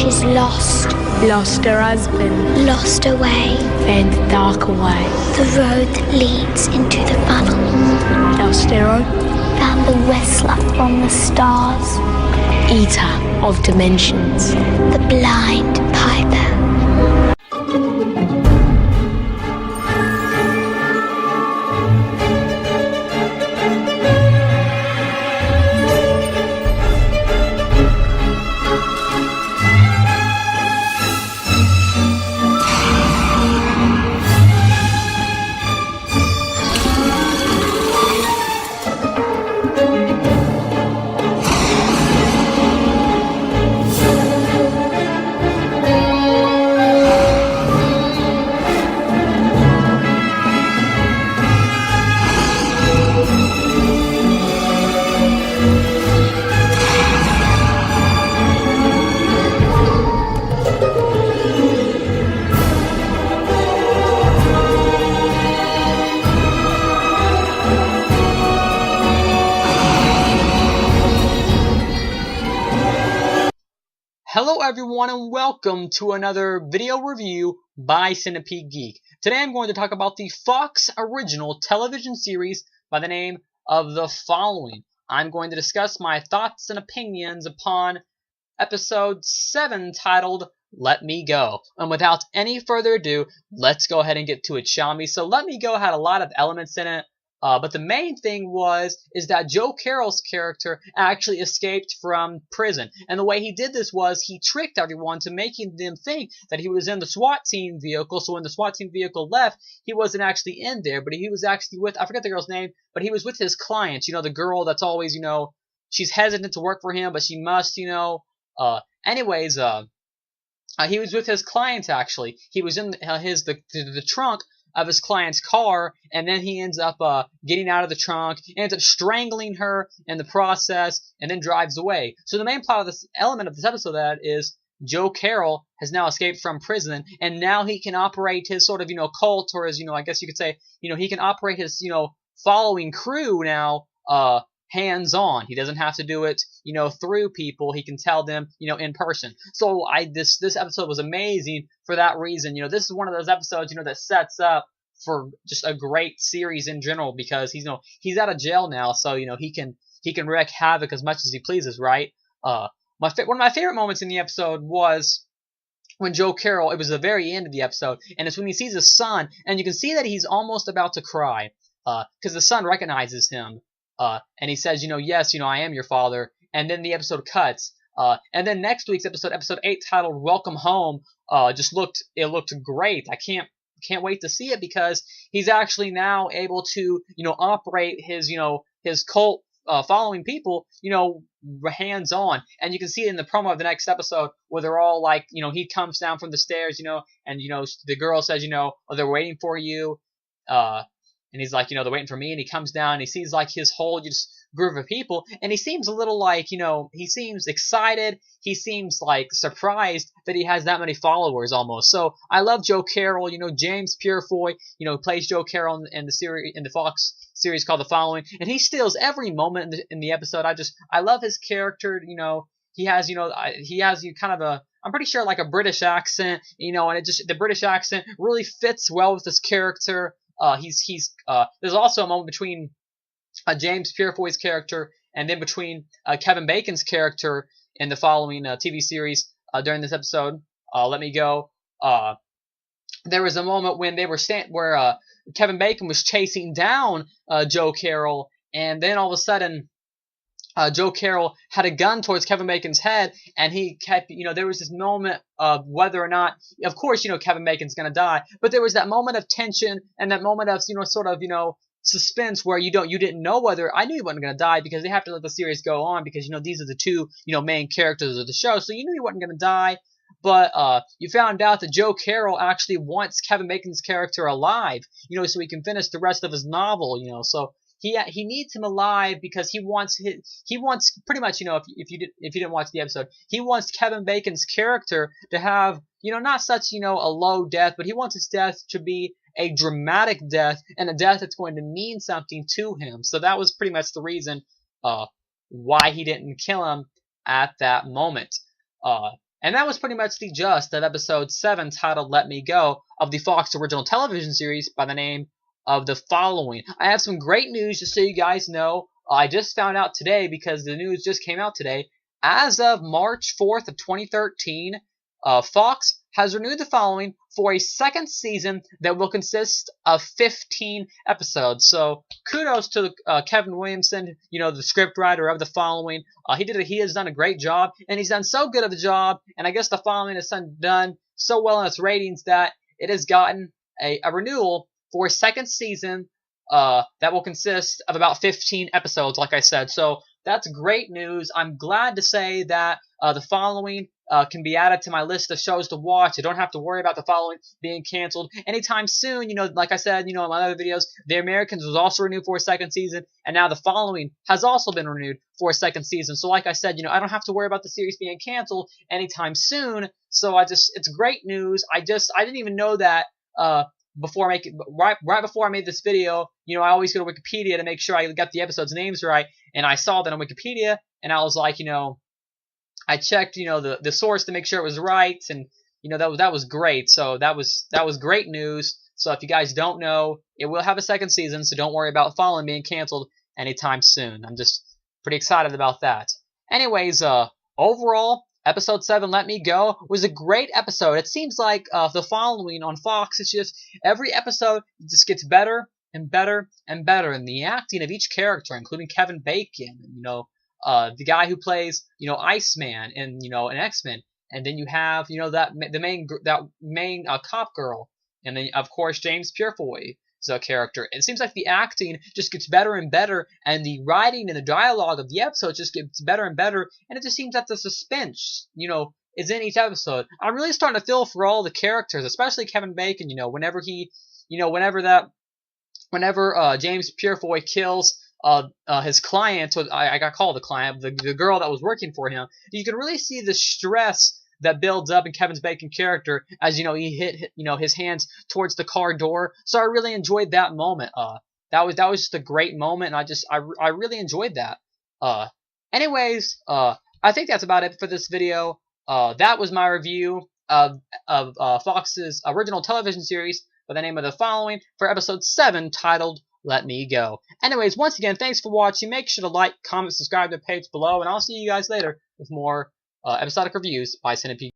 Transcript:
She's lost. Lost her husband. Lost her way. Found the darker way. The road that leads into the funnel. Lost her own. Found the whistler from the stars. Eater of dimensions. The blind piper. Hello everyone and welcome to another video review by Centipede Geek. Today I'm going to talk about the Fox original television series by the name of The Following. I'm going to discuss my thoughts and opinions upon episode 7 titled Let Me Go. And without any further ado, let's go ahead and get to it, shall we? So Let Me Go had a lot of elements in it. But the main thing is that Joe Carroll's character actually escaped from prison. And the way he did this was he tricked everyone to making them think that he was in the SWAT team vehicle. So when the SWAT team vehicle left, he wasn't actually in there, but he was actually with, I forget the girl's name, but he was with his client. You know, the girl that's always, she's hesitant to work for him, but she must, he was with his client actually. He was in the trunk of his client's car, and then he ends up getting out of the trunk, ends up strangling her in the process, and then drives away. So the main plot of this element of this episode that is Joe Carroll has now escaped from prison, and now he can operate his sort of cult, or his I guess you could say he can operate his following crew now hands-on. He doesn't have to do it through people. He can tell them in person. So this episode was amazing for that reason. This is one of those episodes that sets up for just a great series in general, because he's out of jail now, so he can wreak havoc as much as he pleases, right? One of my favorite moments in the episode was when Joe Carroll, it was the very end of the episode, and it's when he sees his son, and you can see that he's almost about to cry because the son recognizes him. And he says, yes, I am your father. And then the episode cuts. And then next week's episode 8, titled Welcome Home, it looked great. I can't wait to see it, because he's actually now able to, operate his cult following people, hands on. And you can see it in the promo of the next episode where they're all like, he comes down from the stairs, and the girl says, oh, they're waiting for you. And he's like, they're waiting for me. And he comes down and he sees like his whole group of people. And he seems a little like, he seems excited. He seems like surprised that he has that many followers almost. So I love Joe Carroll. James Purefoy, plays Joe Carroll in the series, in the Fox series called The Following. And he steals every moment in the episode. I love his character. He has, kind of I'm pretty sure like a British accent, and the British accent really fits well with his character. There's also a moment between James Purefoy's character and then between Kevin Bacon's character in The Following TV series during this episode. Let Me Go. There was a moment when they were where Kevin Bacon was chasing down Joe Carroll, and then all of a sudden Joe Carroll had a gun towards Kevin Bacon's head, and he kept, there was this moment of whether or not, of course, Kevin Bacon's going to die, but there was that moment of tension and that moment of, suspense where you didn't know whether, I knew he wasn't going to die because they have to let the series go on because, these are the two, main characters of the show, so you knew he wasn't going to die, but you found out that Joe Carroll actually wants Kevin Bacon's character alive, so he can finish the rest of his novel, so he needs him alive because he wants pretty much, if you didn't watch the episode, he wants Kevin Bacon's character to have, not such, a low death, but he wants his death to be a dramatic death and a death that's going to mean something to him. So that was pretty much the reason why he didn't kill him at that moment. And that was pretty much the gist of episode 7 titled Let Me Go of the Fox original television series by the name of The Following. I have some great news just so you guys know. I just found out today because the news just came out today. As of March 4th of 2013, Fox has renewed The Following for a second season that will consist of 15 episodes. So kudos to Kevin Williamson, the scriptwriter of The Following. He has done a great job, and he's done so good of a job. And I guess The Following has done so well in its ratings that it has gotten a renewal for a second season that will consist of about 15 episodes, like I said. So that's great news. I'm glad to say that The Following can be added to my list of shows to watch. I don't have to worry about The Following being canceled anytime soon. Like I said, in my other videos, The Americans was also renewed for a second season, and now The Following has also been renewed for a second season. So like I said, I don't have to worry about the series being canceled anytime soon. So it's great news. I didn't even know that right before I made this video. I always go to Wikipedia to make sure I got the episodes' names right, and I saw that on Wikipedia, and I was like, I checked, the source to make sure it was right, and that was great. So that was great news. So if you guys don't know, it will have a second season, so don't worry about Fallen being canceled anytime soon. I'm just pretty excited about that. Anyways, overall, episode 7, Let Me Go, was a great episode. It seems like The Following on Fox, it's just every episode just gets better and better and better, and the acting of each character, including Kevin Bacon, the guy who plays, Iceman in, in X-Men, and then you have, that main cop girl, and then of course James Purefoy's character. It seems like the acting just gets better and better, and the writing and the dialogue of the episode just gets better and better, and it just seems that the suspense, is in each episode. I'm really starting to feel for all the characters, especially Kevin Bacon. Whenever James Purefoy kills his client, or I got called the client, the girl that was working for him, you can really see the stress that builds up in Kevin Bacon's character as he hit his hands towards the car door. So I really enjoyed that moment. That was just a great moment, and I really enjoyed that. Anyways, I think that's about it for this video. That was my review of Fox's original television series by the name of The Following for episode 7 titled Let Me Go. Anyways, once again, thanks for watching. Make sure to like, comment, subscribe to the page below, and I'll see you guys later with more episodic reviews by Centipede.